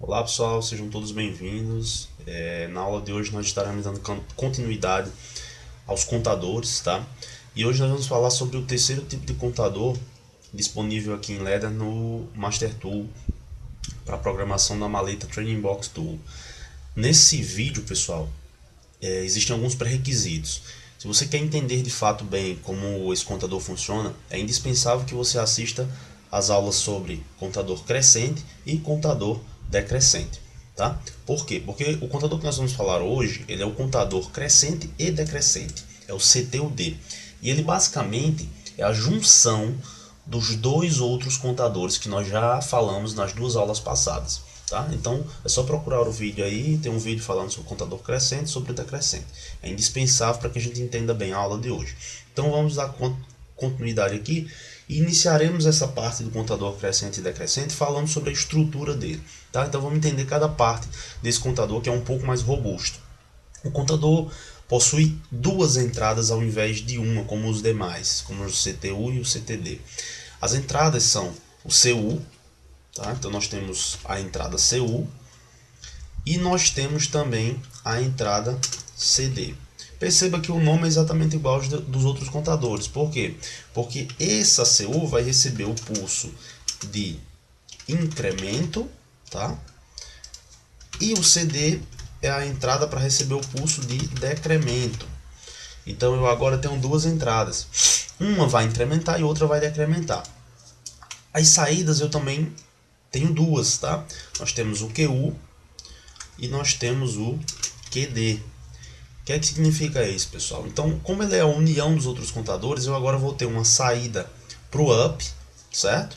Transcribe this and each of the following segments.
Olá pessoal, sejam todos bem-vindos. Na aula de hoje nós estaremos dando continuidade aos contadores, tá? E hoje nós vamos falar sobre o terceiro tipo de contador disponível aqui em Leda no Master Tool para programação da maleta Training Box Tool. Nesse vídeo, pessoal, existem alguns pré-requisitos. Se você quer entender de fato bem como esse contador funciona, é indispensável que você assista às aulas sobre contador crescente e contador decrescente. Tá? Por quê? Porque o contador que nós vamos falar hoje, ele é o contador crescente e decrescente, é o CTUD. E ele basicamente é a junção dos dois outros contadores que nós já falamos nas duas aulas passadas. Tá? Então é só procurar o vídeo aí, tem um vídeo falando sobre o contador crescente e sobre o decrescente. É indispensável para que a gente entenda bem a aula de hoje. Então vamos dar continuidade aqui e iniciaremos essa parte do contador crescente e decrescente falando sobre a estrutura dele. Tá? Então vamos entender cada parte desse contador que é um pouco mais robusto. O contador possui duas entradas ao invés de uma, como os demais, como o CTU e o CTD. As entradas são o CU, tá? Então nós temos a entrada CU e nós temos também a entrada CD. Perceba que o nome é exatamente igual aos dos outros contadores. Por quê? Porque essa CU vai receber o pulso de incremento, tá? E o CD é a entrada para receber o pulso de decremento. Então eu agora tenho duas entradas. Uma vai incrementar e outra vai decrementar. As saídas eu também tenho duas, tá? Nós temos o QU e nós temos o QD. O que é que significa isso, pessoal? Então, como ele é a união dos outros contadores, eu agora vou ter uma saída para o up, certo?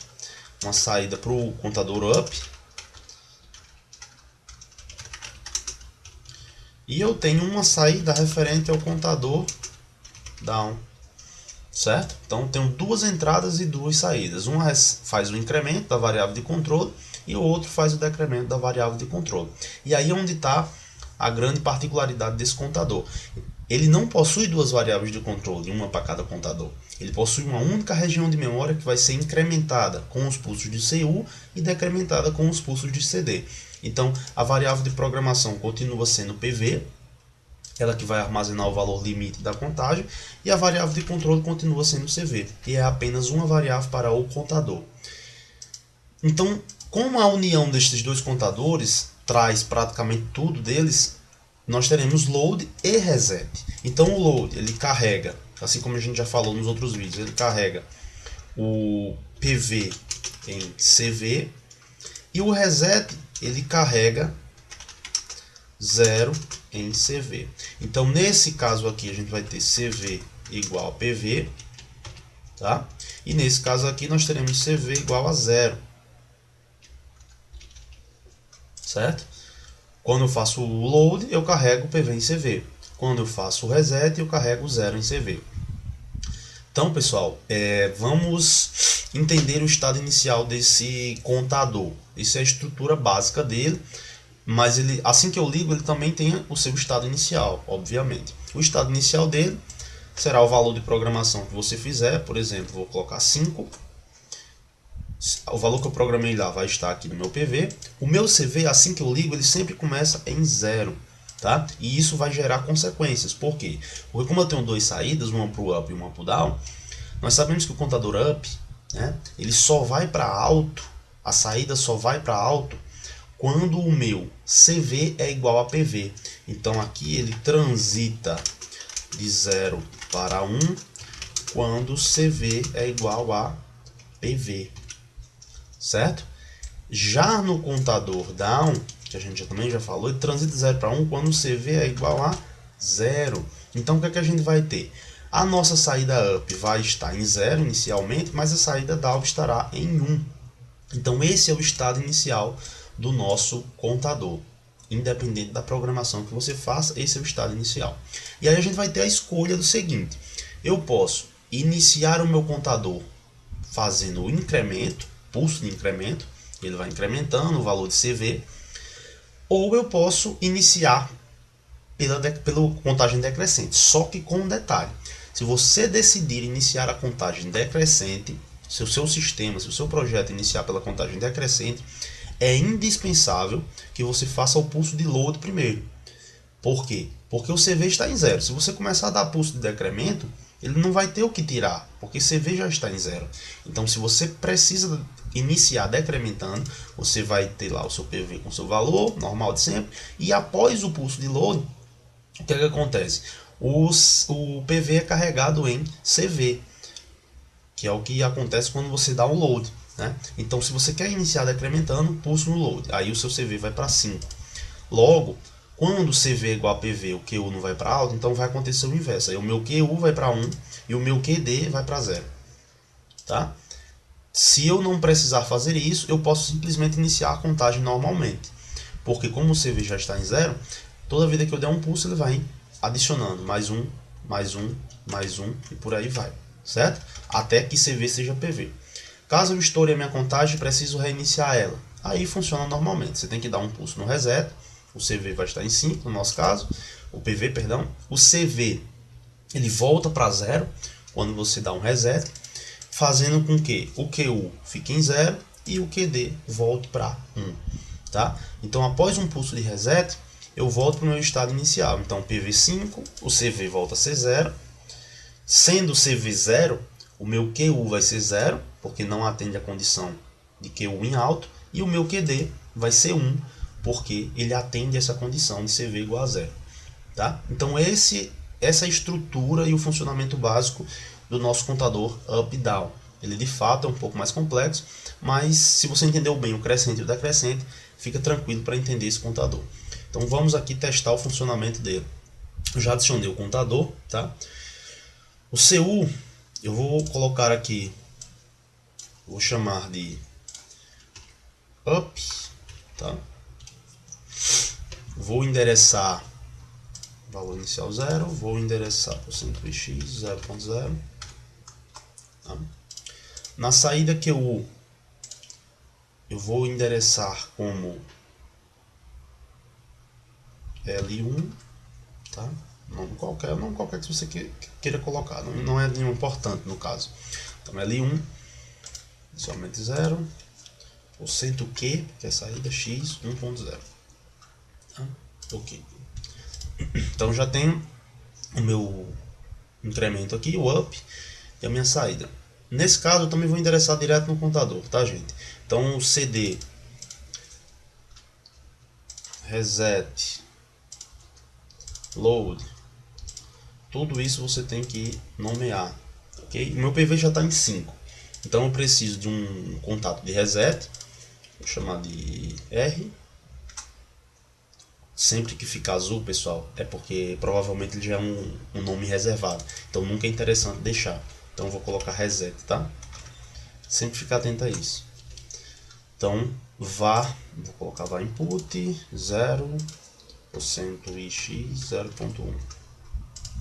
Uma saída para o contador up. E eu tenho uma saída referente ao contador down, certo? Então, tenho duas entradas e duas saídas. Uma faz o incremento da variável de controle e o outro faz o decremento da variável de controle. E aí é onde está a grande particularidade desse contador. Ele não possui duas variáveis de controle, uma para cada contador. Ele possui uma única região de memória que vai ser incrementada com os pulsos de CU e decrementada com os pulsos de CD. Então, a variável de programação continua sendo PV, ela que vai armazenar o valor limite da contagem, e a variável de controle continua sendo CV, e é apenas uma variável para o contador. Então, como a união destes dois contadores traz praticamente tudo deles, nós teremos load e reset. Então o load ele carrega, assim como a gente já falou nos outros vídeos, ele carrega o PV em CV e o reset ele carrega 0 em CV. Então nesse caso aqui a gente vai ter CV igual a PV, tá? E nesse caso aqui nós teremos CV igual a 0. Certo? Quando eu faço o load, eu carrego o PV em CV. Quando eu faço o reset, eu carrego o 0 em CV. Então, pessoal, vamos entender o estado inicial desse contador. Isso é a estrutura básica dele, mas ele, assim que eu ligo, ele também tem o seu estado inicial, obviamente. O estado inicial dele será o valor de programação que você fizer. Por exemplo, vou colocar 5. O valor que eu programei lá vai estar aqui no meu PV. O meu CV, assim que eu ligo, ele sempre começa em 0. Tá? E isso vai gerar consequências. Por quê? Porque como eu tenho duas saídas, uma para o up e uma para o down, nós sabemos que o contador up, né, ele só vai para alto, a saída só vai para alto quando o meu CV é igual a PV. Então aqui ele transita de 0 para 1 quando o CV é igual a PV. Certo? Já no contador down, que a gente também já falou, ele transita de 0 para 1 quando o CV é igual a 0. Então o que é que a gente vai ter? A nossa saída up vai estar em 0 inicialmente, mas a saída down estará em 1. Então esse é o estado inicial do nosso contador. Independente da programação que você faça, esse é o estado inicial. E aí a gente vai ter a escolha do seguinte: eu posso iniciar o meu contador fazendo o incremento, pulso de incremento, ele vai incrementando o valor de CV, ou eu posso iniciar pela contagem decrescente, só que com um detalhe: se você decidir iniciar a contagem decrescente, se o seu sistema, se o seu projeto iniciar pela contagem decrescente, é indispensável que você faça o pulso de load primeiro. Por quê? Porque o CV está em zero. Se você começar a dar pulso de decremento, ele não vai ter o que tirar, porque CV já está em zero. Então, se você precisa iniciar decrementando, você vai ter lá o seu PV com seu valor normal de sempre, e após o pulso de load, o que acontece? O PV é carregado em CV, que é o que acontece quando você dá um load, né? Então, se você quer iniciar decrementando, pulso no load, aí o seu CV vai para 5. Logo, quando CV é igual a PV, o QU não vai para alto, então vai acontecer o inverso. Aí o meu QU vai para 1 e o meu QD vai para 0. Tá? Se eu não precisar fazer isso, eu posso simplesmente iniciar a contagem normalmente. Porque como o CV já está em 0, toda vida que eu der um pulso, ele vai adicionando mais um, mais um, mais um e por aí vai. Certo? Até que CV seja PV. Caso eu estoure a minha contagem, preciso reiniciar ela. Aí funciona normalmente. Você tem que dar um pulso no reset. O CV vai estar em 5 no nosso caso. O PV, perdão. O CV ele volta para 0 quando você dá um reset, fazendo com que o QU fique em 0 e o QD volte para 1. Tá? Então, após um pulso de reset, eu volto para o meu estado inicial. Então, PV 5, o CV volta a ser 0. Sendo o CV 0, o meu QU vai ser 0, porque não atende a condição de QU em alto, e o meu QD vai ser 1, porque ele atende essa condição de CV igual a 0. Tá? Então essa estrutura e o funcionamento básico do nosso contador up e down. Ele de fato é um pouco mais complexo, mas se você entendeu bem o crescente e o decrescente, fica tranquilo para entender esse contador. Então vamos aqui testar o funcionamento dele. Eu já adicionei o contador, tá? O CU eu vou colocar aqui, vou chamar de up, tá? Vou endereçar valor inicial 0, vou endereçar %x 0.0. Tá? Na saída que eu vou endereçar como L1, tá? Nome qualquer que você queira colocar, não é nenhum importante no caso. Então L1, somente 0, %q, que é a saída x 1.0. Tá? Ok. Então já tenho o meu incremento aqui, o up, e a minha saída. Nesse caso eu também vou endereçar direto no contador, tá gente? Então o CD reset load, tudo isso você tem que nomear, ok? O meu PV já está em 5, então eu preciso de um contato de reset, vou chamar de R. Sempre que fica azul, pessoal, é porque provavelmente ele já é um nome reservado, então nunca é interessante deixar. Então eu vou colocar reset, tá? Sempre ficar atento a isso. Então var, vou colocar var input 0% ix 0.1.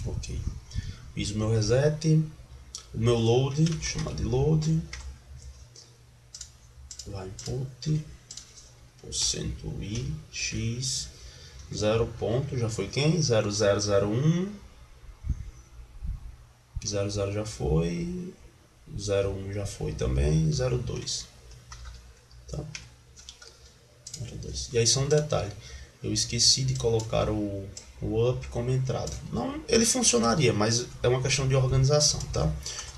Ok. Fiz o meu reset, o meu load, vou chamar de load, var input %ix 0 ponto, já foi quem? 0001, 00 já foi, 01 já foi também, 02. Tá? 02. E aí só um detalhe, eu esqueci de colocar o up como entrada. Não, ele funcionaria, mas é uma questão de organização, tá?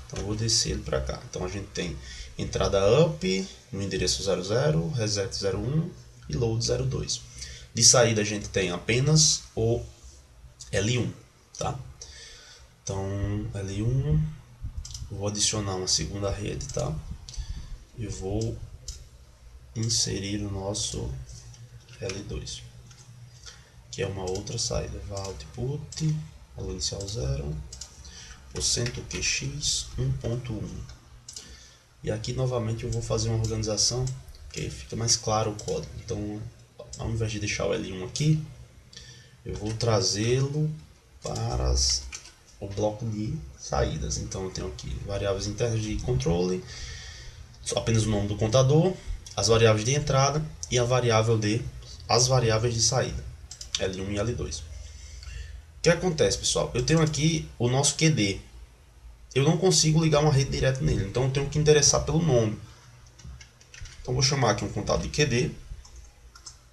Então eu vou descer ele para cá. Então a gente tem entrada up no endereço 00, reset 01 e load 02. De saída a gente tem apenas o L1, tá? Então L1, vou adicionar uma segunda rede, tá? E vou inserir o nosso L2, que é uma outra saída. Var output, valor inicial 0, %qx 1.1. E aqui novamente eu vou fazer uma organização que fica mais claro o código. Então ao invés de deixar o L1 aqui, eu vou trazê-lo para o bloco de saídas. Então eu tenho aqui variáveis internas de controle, apenas o nome do contador, as variáveis de entrada e as variáveis de saída, L1 e L2. O que acontece, pessoal? Eu tenho aqui o nosso QD. Eu não consigo ligar uma rede direto nele, então eu tenho que endereçar pelo nome. Então vou chamar aqui um contador de QD.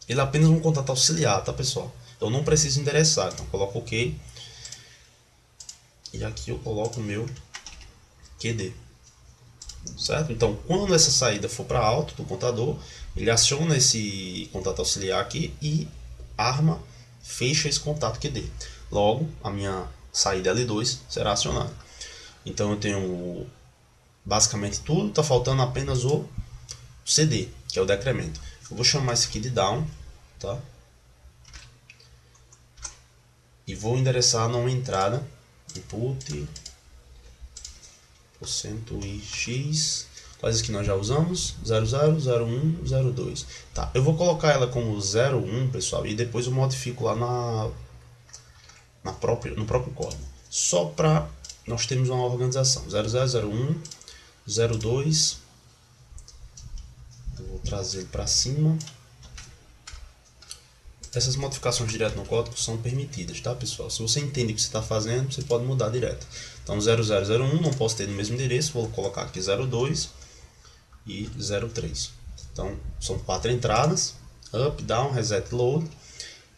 ele é apenas um contato auxiliar, tá pessoal? Então não preciso endereçar, então coloco OK. E aqui eu coloco o meu QD. Certo? Então quando essa saída for para alto do contador, ele aciona esse contato auxiliar aqui e arma, fecha esse contato QD. Logo, a minha saída L2 será acionada. Então eu tenho basicamente tudo, está faltando apenas o CD, que é o decremento. Eu vou chamar isso aqui de down, tá? E vou endereçar numa entrada input % e x, quais que nós já usamos? 00, 01, 02. Tá, eu vou colocar ela como 01, pessoal, e depois eu modifico lá no próprio código. Só para nós termos uma organização. 00, 01, 02. Eu vou trazer ele para cima. Essas modificações direto no código são permitidas, tá pessoal? Se você entende o que você está fazendo, você pode mudar direto. Então 0001 não posso ter no mesmo endereço, vou colocar aqui 02 e 03. Então são 4 entradas, up, down, reset, load,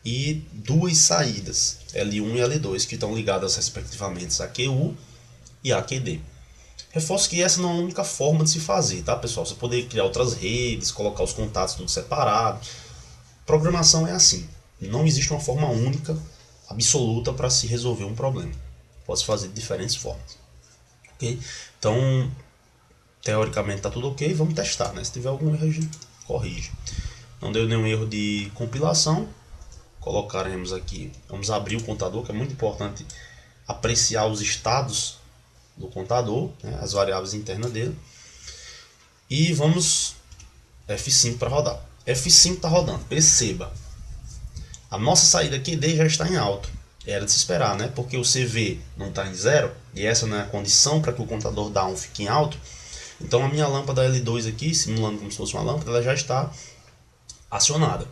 e 2 saídas, L1 e L2, que estão ligadas respectivamente a QU e a QD. Reforço que essa não é a única forma de se fazer, tá pessoal? Você poderia criar outras redes, colocar os contatos tudo separado. Programação é assim, não existe uma forma única, absoluta para se resolver um problema. Pode se fazer de diferentes formas. Ok? Então, teoricamente está tudo ok, vamos testar, né? Se tiver algum erro, a gente corrige. Não deu nenhum erro de compilação, colocaremos aqui, vamos abrir o contador, que é muito importante apreciar os estados do contador, né? As variáveis internas dele. E vamos F5 para rodar. F5 está rodando, perceba, a nossa saída QD já está em alto, era de se esperar, né? Porque o CV não está em 0, e essa não é a condição para que o contador down fique em alto. Então a minha lâmpada L2 aqui, simulando como se fosse uma lâmpada, ela já está acionada.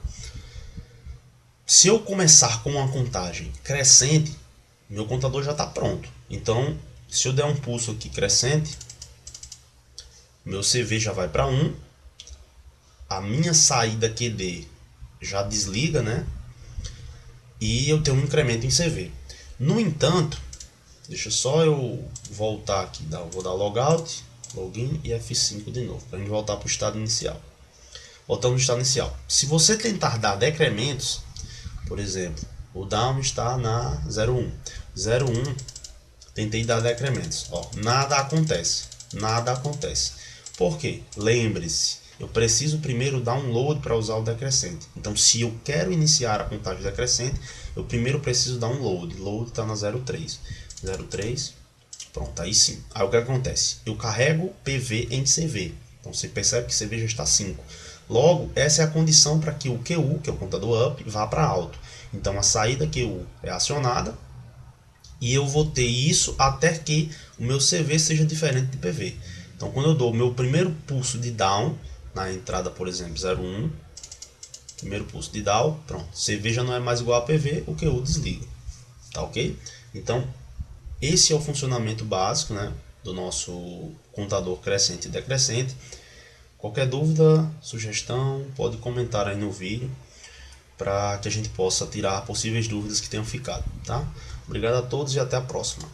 Se eu começar com uma contagem crescente, meu contador já está pronto. Então, se eu der um pulso aqui crescente, meu CV já vai para 1, a minha saída QD já desliga, né? E eu tenho um incremento em CV. No entanto, deixa só eu voltar aqui, vou dar logout, login e F5 de novo, para a gente voltar para o estado inicial. Voltando no estado inicial. Se você tentar dar decrementos, por exemplo, o down está na 01. 01, tentei dar decrementos. Ó, nada acontece. Nada acontece. Por quê? Lembre-se, eu preciso primeiro dar um load para usar o decrescente. Então, se eu quero iniciar a contagem decrescente, eu primeiro preciso dar um load. Load está na 03. 03, pronto, aí sim. Aí o que acontece? Eu carrego PV em CV. Então, você percebe que CV já está 5. Logo, essa é a condição para que o QU, que é o contador up, vá para alto. Então, a saída QU é acionada e eu vou ter isso até que o meu CV seja diferente de PV. Então, quando eu dou o meu primeiro pulso de down, na entrada, por exemplo, 01, primeiro pulso de down, pronto, CV já não é mais igual a PV, o QU desliga, tá ok? Então, esse é o funcionamento básico, né, do nosso contador crescente e decrescente. Qualquer dúvida, sugestão, pode comentar aí no vídeo, para que a gente possa tirar possíveis dúvidas que tenham ficado, tá? Obrigado a todos e até a próxima.